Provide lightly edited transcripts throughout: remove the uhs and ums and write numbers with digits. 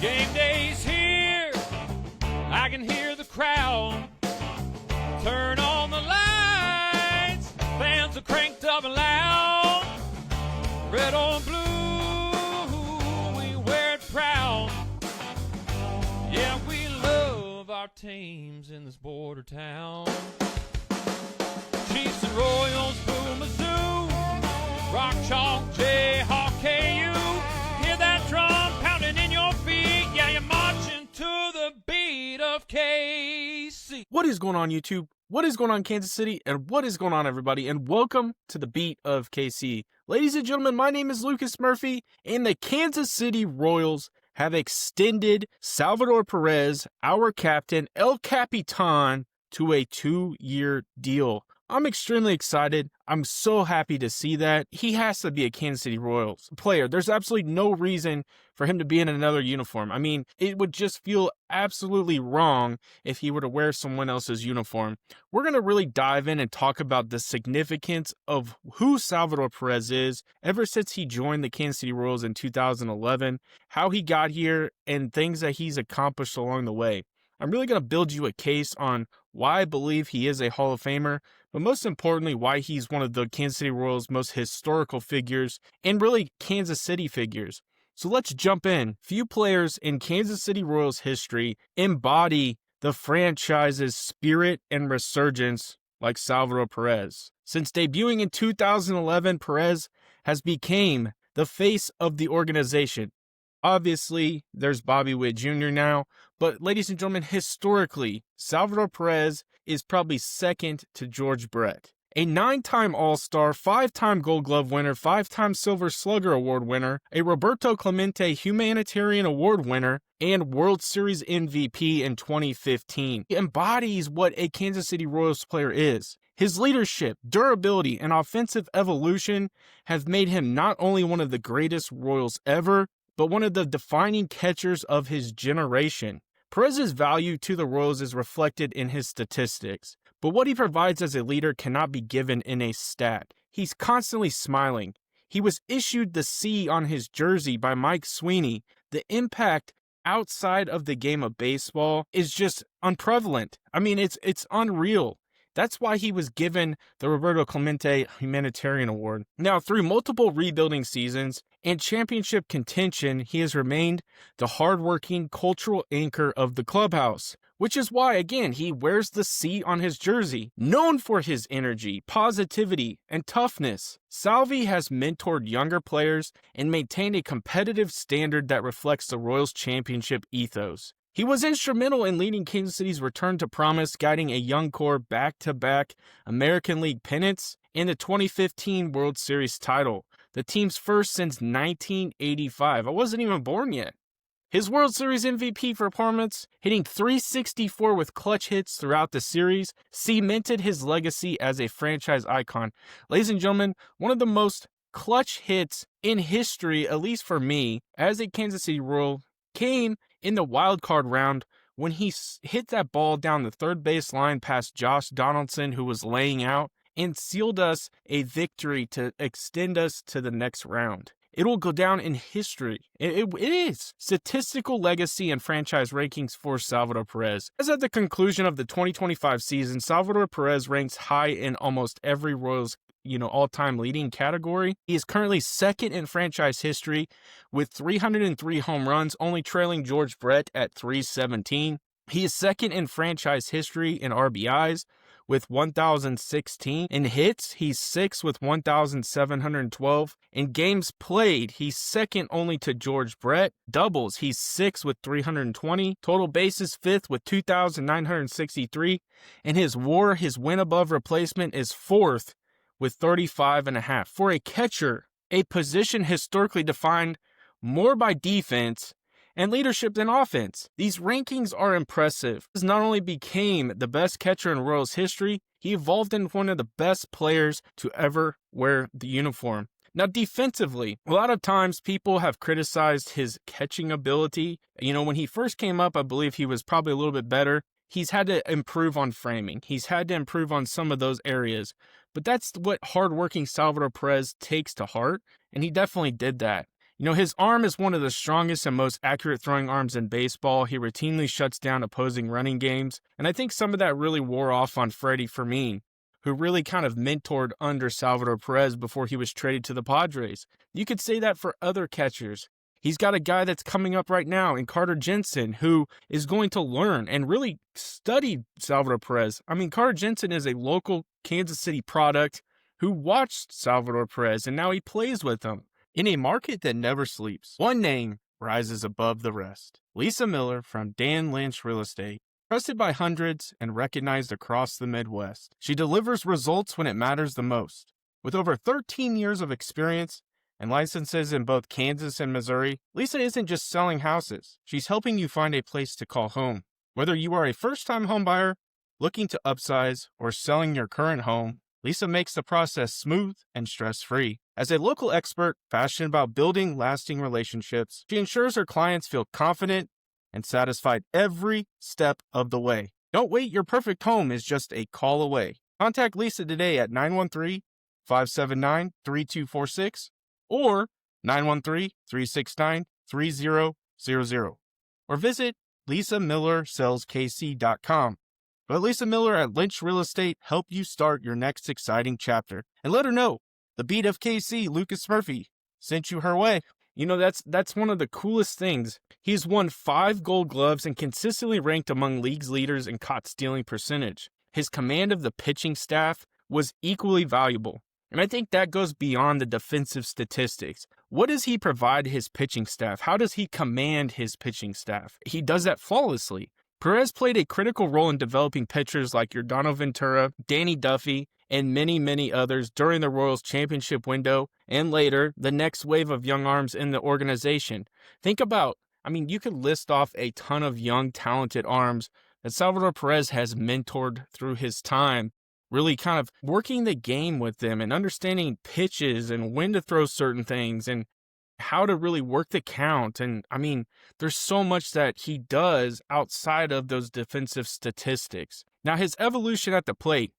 Game day's here, I can hear the crowd. Turn on the lights, fans are cranked up and loud. Red or blue, we wear it proud. Yeah, we love our teams in this border town. Chiefs and Royals, Boo Mizzou, Rock Chalk, Jayhawk, KU. Hear that drum pounding in your feet. Yeah, you're marching to the beat of KC. What is going on, YouTube? What is going on, Kansas City? And what is going on, everybody? And welcome to the beat of KC. Ladies and gentlemen, my name is Lucas Murphy, and the Kansas City Royals have extended Salvador Perez, our captain, El Capitan, to a 2-year deal. I'm extremely excited. I'm so happy to see that. He has to be a Kansas City Royals player. There's absolutely no reason for him to be in another uniform. I mean, it would just feel absolutely wrong if he were to wear someone else's uniform. We're going to really dive in and talk about the significance of who Salvador Perez is ever since he joined the Kansas City Royals in 2011, how he got here, and things that he's accomplished along the way. I'm really going to build you a case on why I believe he is a Hall of Famer, but most importantly, why he's one of the Kansas City Royals' most historical figures and really Kansas City figures. So let's jump in. Few players in Kansas City Royals history embody the franchise's spirit and resurgence like Salvador Perez. Since debuting in 2011, Perez has become the face of the organization. Obviously, there's Bobby Witt Jr. now, but ladies and gentlemen, historically, Salvador Perez is probably second to George Brett. A 9-time All-Star, 5-time Gold Glove winner, 5-time Silver Slugger Award winner, a Roberto Clemente Humanitarian Award winner, and World Series MVP in 2015. He embodies what a Kansas City Royals player is. His leadership, durability, and offensive evolution have made him not only one of the greatest Royals ever, but one of the defining catchers of his generation. Perez's value to the Royals is reflected in his statistics, but what he provides as a leader cannot be given in a stat. He's constantly smiling. He was issued the C on his jersey by Mike Sweeney. The impact outside of the game of baseball is just unprevalent. I mean, it's unreal. That's why he was given the Roberto Clemente Humanitarian Award. Now, through multiple rebuilding seasons and championship contention, he has remained the hardworking cultural anchor of the clubhouse, which is why, again, he wears the C on his jersey. Known for his energy, positivity, and toughness, Salvi has mentored younger players and maintained a competitive standard that reflects the Royals' championship ethos. He was instrumental in leading Kansas City's return to promise, guiding a young core back-to-back American League pennants and the 2015 World Series title, the team's first since 1985. I wasn't even born yet. His World Series MVP performance, hitting .364 with clutch hits throughout the series, cemented his legacy as a franchise icon. Ladies and gentlemen, one of the most clutch hits in history, at least for me, as a Kansas City Royal, came in the wild card round when he hit that ball down the third base line past Josh Donaldson, who was laying out, and sealed us a victory to extend us to the next round. It will go down in history. It is. Statistical legacy and franchise rankings for Salvador Perez. As at the conclusion of the 2025 season, Salvador Perez ranks high in almost every Royals all-time leading category. He is currently second in franchise history with 303 home runs, only trailing George Brett at 317. He is second in franchise history in RBIs with 1,016. In hits, he's sixth with 1,712. In games played, he's second only to George Brett. Doubles, he's sixth with 320. Total bases, fifth with 2,963. And his WAR, his win above replacement, is fourth with 35.5. For a catcher, a position historically defined more by defense and leadership than offense. These rankings are impressive. He not only became the best catcher in Royals history, he evolved into one of the best players to ever wear the uniform. Now, defensively, a lot of times people have criticized his catching ability. When he first came up, I believe he was probably a little bit better. He's had to improve on framing. He's had to improve on some of those areas. But that's what hardworking Salvador Perez takes to heart, and he definitely did that. His arm is one of the strongest and most accurate throwing arms in baseball. He routinely shuts down opposing running games, and I think some of that really wore off on Freddie Fermin, who really kind of mentored under Salvador Perez before he was traded to the Padres. You could say that for other catchers. He's got a guy that's coming up right now in Carter Jensen, who is going to learn and really study Salvador Perez. I mean, Carter Jensen is a local Kansas City product who watched Salvador Perez, and now he plays with him. In a market that never sleeps, one name rises above the rest. Lisa Miller from Dan Lynch Real Estate. Trusted by hundreds and recognized across the Midwest. She delivers results when it matters the most. With over 13 years of experience and licenses in both Kansas and Missouri, Lisa isn't just selling houses. She's helping you find a place to call home. Whether you are a first-time home buyer, looking to upsize, or selling your current home, Lisa makes the process smooth and stress-free. As a local expert passionate about building lasting relationships, she ensures her clients feel confident and satisfied every step of the way. Don't wait, your perfect home is just a call away. Contact Lisa today at 913-579-3246 or 913-369-3000 or visit lisamillersaleskc.com. Let Lisa Miller at Lynch Real Estate help you start your next exciting chapter. And let her know the beat of KC, Lucas Murphy, sent you her way. That's one of the coolest things. He's won 5 Gold Gloves and consistently ranked among league's leaders in caught stealing percentage. His command of the pitching staff was equally valuable. And I think that goes beyond the defensive statistics. What does he provide his pitching staff? How does he command his pitching staff? He does that flawlessly. Perez played a critical role in developing pitchers like Yordano Ventura, Danny Duffy, and many, many others during the Royals championship window and later, the next wave of young arms in the organization. Think about, you could list off a ton of young, talented arms that Salvador Perez has mentored through his time, really kind of working the game with them and understanding pitches and when to throw certain things and how to really work the count. And there's so much that he does outside of those defensive statistics. Now, his evolution at the plate,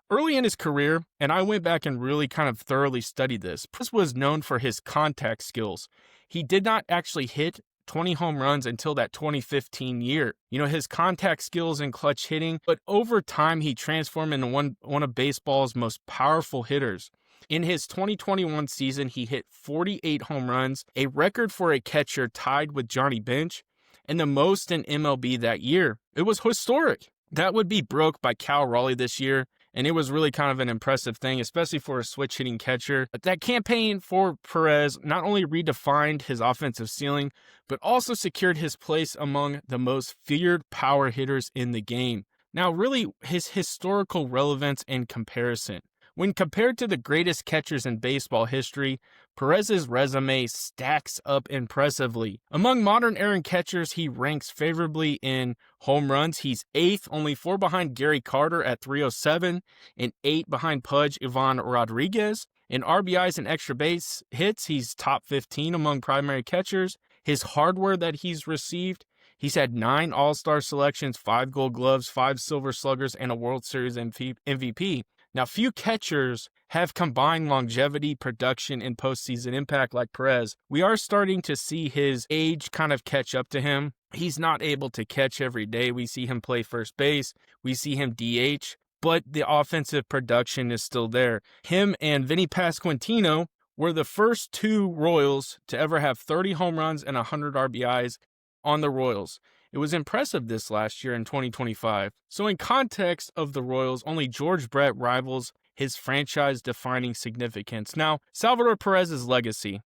early in his career, and I went back and really kind of thoroughly studied this, Perez was known for his contact skills. He did not actually hit 20 home runs until that 2015 year. His contact skills and clutch hitting, but over time he transformed into one of baseball's most powerful hitters. In his 2021 season, he hit 48 home runs, a record for a catcher tied with Johnny Bench, and the most in MLB that year. It was historic. That would be broke by Cal Raleigh this year, and it was really kind of an impressive thing, especially for a switch-hitting catcher. But that campaign for Perez not only redefined his offensive ceiling, but also secured his place among the most feared power hitters in the game. Now, really, his historical relevance and comparison. When compared to the greatest catchers in baseball history, Perez's resume stacks up impressively. Among modern era catchers, he ranks favorably in home runs. He's 8th, only 4 behind Gary Carter at 307, and 8 behind Pudge Ivan Rodriguez. In RBIs and extra base hits, he's top 15 among primary catchers. His hardware that he's received, he's had 9 All-Star selections, 5 Gold Gloves, 5 Silver Sluggers, and a World Series MVP. Now, few catchers have combined longevity, production, and postseason impact like Perez. We are starting to see his age kind of catch up to him. He's not able to catch every day. We see him play first base. We see him DH, but the offensive production is still there. Him and Vinny Pasquantino were the first 2 Royals to ever have 30 home runs and 100 RBIs on the Royals. It was impressive this last year in 2025. So in context of the Royals, only George Brett rivals his franchise-defining significance. Now, Salvador Perez's legacy,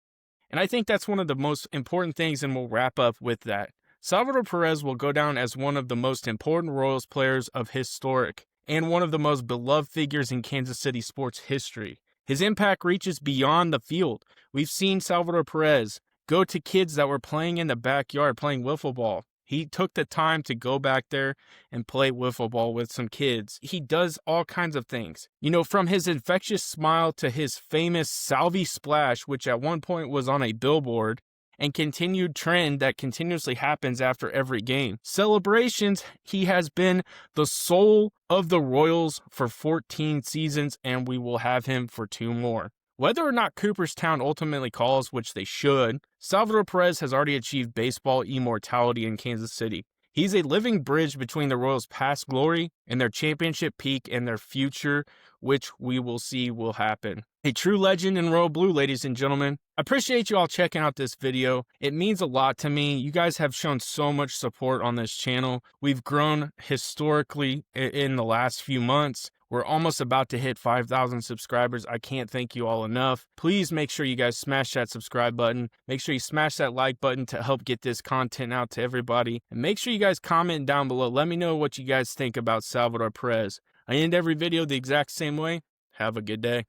and I think that's one of the most important things, and we'll wrap up with that. Salvador Perez will go down as one of the most important Royals players of historic and one of the most beloved figures in Kansas City sports history. His impact reaches beyond the field. We've seen Salvador Perez go to kids that were playing in the backyard, playing wiffle ball. He took the time to go back there and play wiffle ball with some kids. He does all kinds of things. From his infectious smile to his famous Salvi splash, which at one point was on a billboard, and continued trend that continuously happens after every game. Celebrations, he has been the soul of the Royals for 14 seasons, and we will have him for 2 more. Whether or not Cooperstown ultimately calls, which they should, Salvador Perez has already achieved baseball immortality in Kansas City. He's a living bridge between the Royals' past glory and their championship peak and their future, which we will see will happen. A true legend in Royal Blue, ladies and gentlemen. I appreciate you all checking out this video. It means a lot to me. You guys have shown so much support on this channel. We've grown historically in the last few months. We're almost about to hit 5,000 subscribers. I can't thank you all enough. Please make sure you guys smash that subscribe button. Make sure you smash that like button to help get this content out to everybody. And make sure you guys comment down below. Let me know what you guys think about Salvador Perez. I end every video the exact same way. Have a good day.